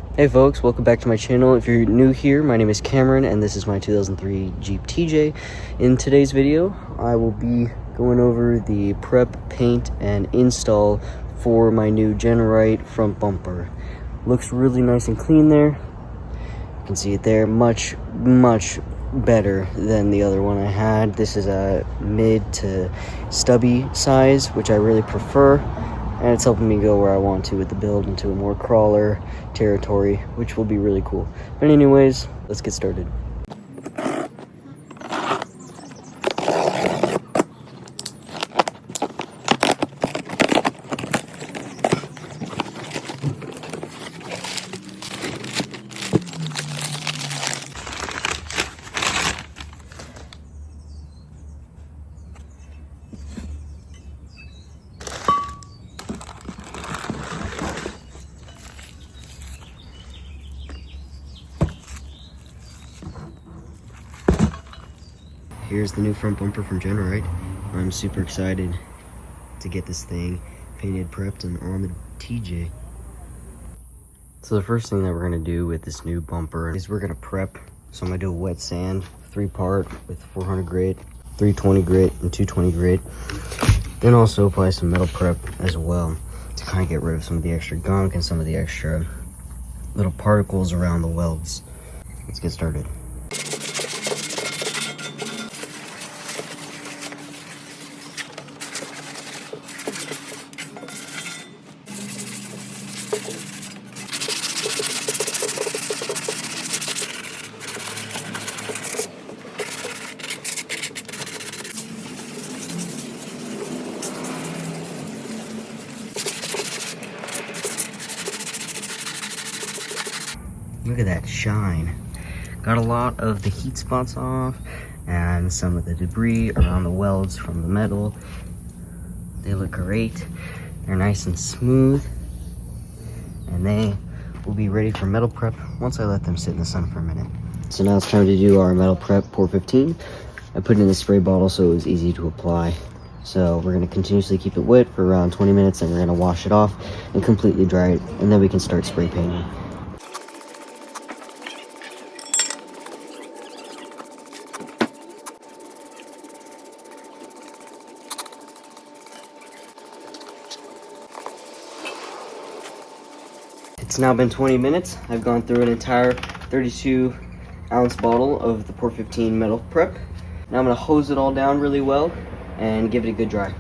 Hey folks, welcome back to my channel. If you're new here, my name is Cameron and this is my 2003 Jeep TJ. In today's video, I will be going over the prep, paint, and install for my new GenRight front bumper. Looks really nice and clean there. You can see it there, much better than the other one I had. This is a mid to stubby size, which I really prefer. And it's helping me go where I want to with the build into a more crawler territory, which will be really cool. But anyways, let's get started. Here's the new front bumper from GenRight. I'm super excited to get this thing painted, prepped, and on the TJ. So the first thing that we're gonna do with this new bumper is we're gonna prep. So I'm gonna do a wet sand, 3-part with 400 grit, 320 grit, and 220 grit. Then also apply some metal prep as well to kind of get rid of some of the extra gunk and some of the extra little particles around the welds. Let's get started. Look at that shine. Got a lot of the heat spots off and some of the debris around the welds from the metal. They look great. They're nice and smooth. And they will be ready for metal prep once I let them sit in the sun for a minute. So now it's time to do our metal prep pour 15. I put it in the spray bottle so it was easy to apply. So we're gonna continuously keep it wet for around 20 minutes and we're gonna wash it off and completely dry it, and then we can start spray painting. It's now been 20 minutes. I've gone through an entire 32-ounce bottle of the pour 15 metal prep. Now I'm gonna hose it all down really well and give it a good dry.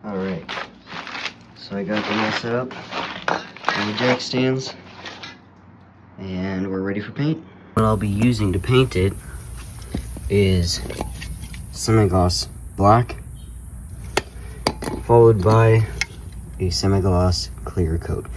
Alright, so I got them all set up on the jack stands and we're ready for paint. What I'll be using to paint it is semi-gloss black followed by a semi-gloss clear coat.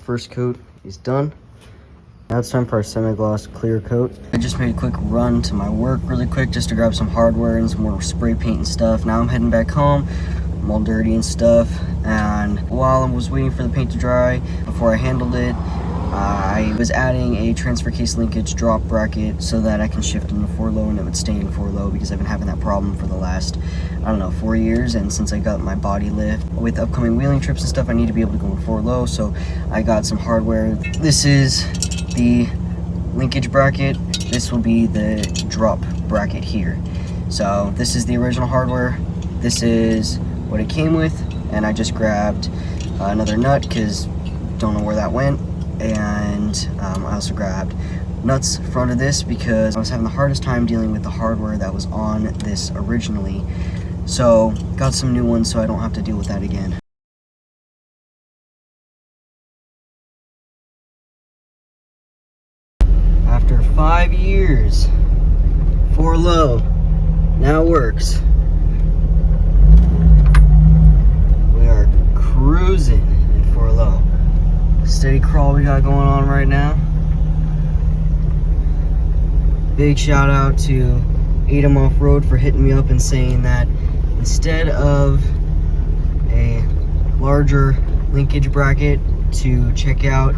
First coat is done. Now it's time for our semi-gloss clear coat. I just made a quick run to my work really quick just to grab some hardware and some more spray paint and stuff. Now I'm heading back home. I'm all dirty and stuff. And while I was waiting for the paint to dry, before I handled it, I was adding a transfer case linkage drop bracket so that I can shift into 4-low and it would stay in 4-low, because I've been having that problem for the last, I don't know, 4 years. And since I got my body lift with upcoming wheeling trips and stuff, I need to be able to go in 4-low. So I got some hardware. This is the linkage bracket. This will be the drop bracket here. So this is the original hardware. This is what it came with. And I just grabbed another nut because don't know where that went. And I also grabbed nuts front of this because I was having the hardest time dealing with the hardware that was on this originally. So got some new ones so I don't have to deal with that again. 5 years. 4 low. Now it works. We are cruising in 4 low. Steady crawl we got going on right now. Big shout out to Adam Off Road for hitting me up and saying that instead of a larger linkage bracket, to check out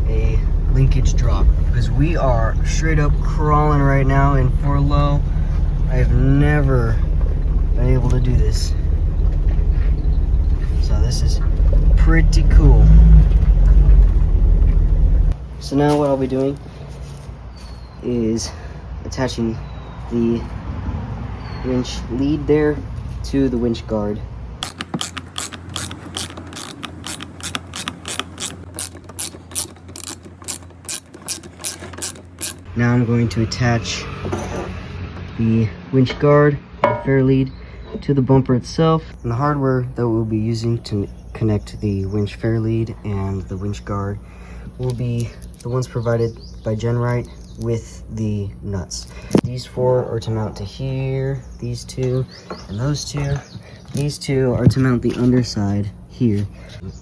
a linkage drop, because we are straight up crawling right now in 4 low. I've never been able to do this, so this is pretty cool. So now what I'll be doing is attaching the winch lead there to the winch guard. Now I'm going to attach the winch guard and fair lead to the bumper itself. And the hardware that we'll be using to connect the winch fair lead and the winch guard will be the ones provided by GenRight with the nuts. These 4 are to mount to here, these 2, and those 2. These 2 are to mount the underside here.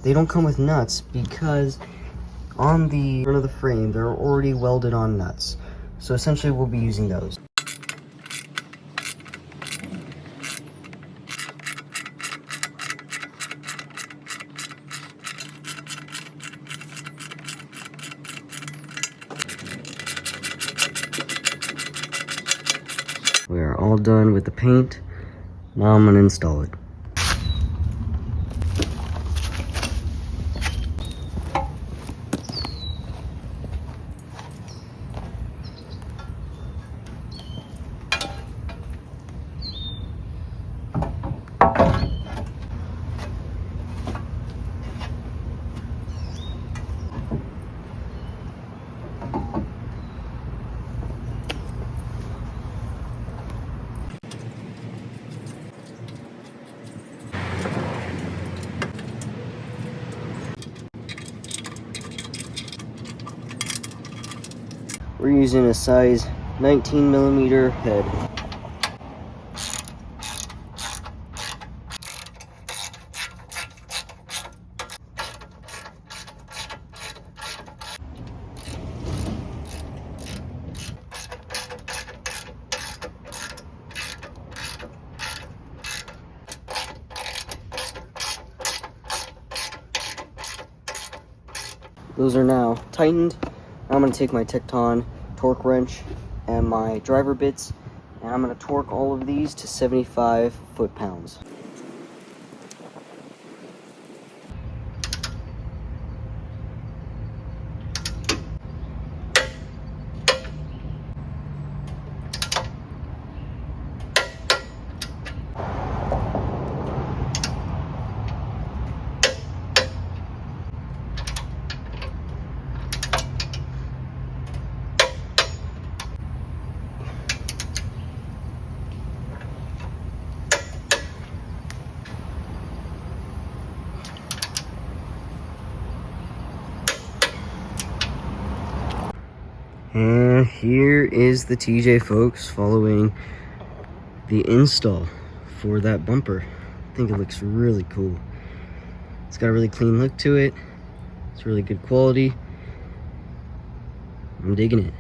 They don't come with nuts because on the front of the frame they're already welded on nuts. So essentially we'll be using those. We are all done with the paint. Now I'm gonna install it. We're using a size 19mm head. Those are now tightened. I'm going to take my Tecton torque wrench and my driver bits, and I'm going to torque all of these to 75 foot-pounds. And here is the TJ, folks, following the install for that bumper. I think it looks really cool. It's got a really clean look to it. It's really good quality. I'm digging it.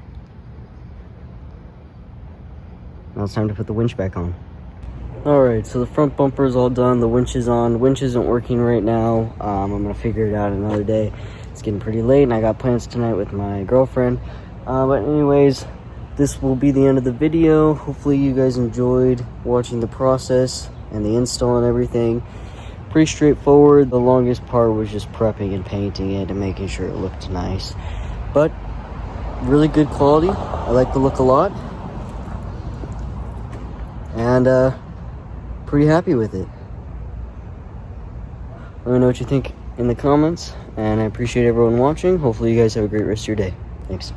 Now it's time to put the winch back on. Alright, so the front bumper is all done. The winch is on. The winch isn't working right now. I'm going to figure it out another day. It's getting pretty late and I got plans tonight with my girlfriend. But anyways, this will be the end of the video. Hopefully you guys enjoyed watching the process and the install and everything. Pretty straightforward. The longest part was just prepping and painting it and making sure it looked nice. But really good quality. I like the look a lot. And pretty happy with it. Let me know what you think in the comments. And I appreciate everyone watching. Hopefully you guys have a great rest of your day. Thanks.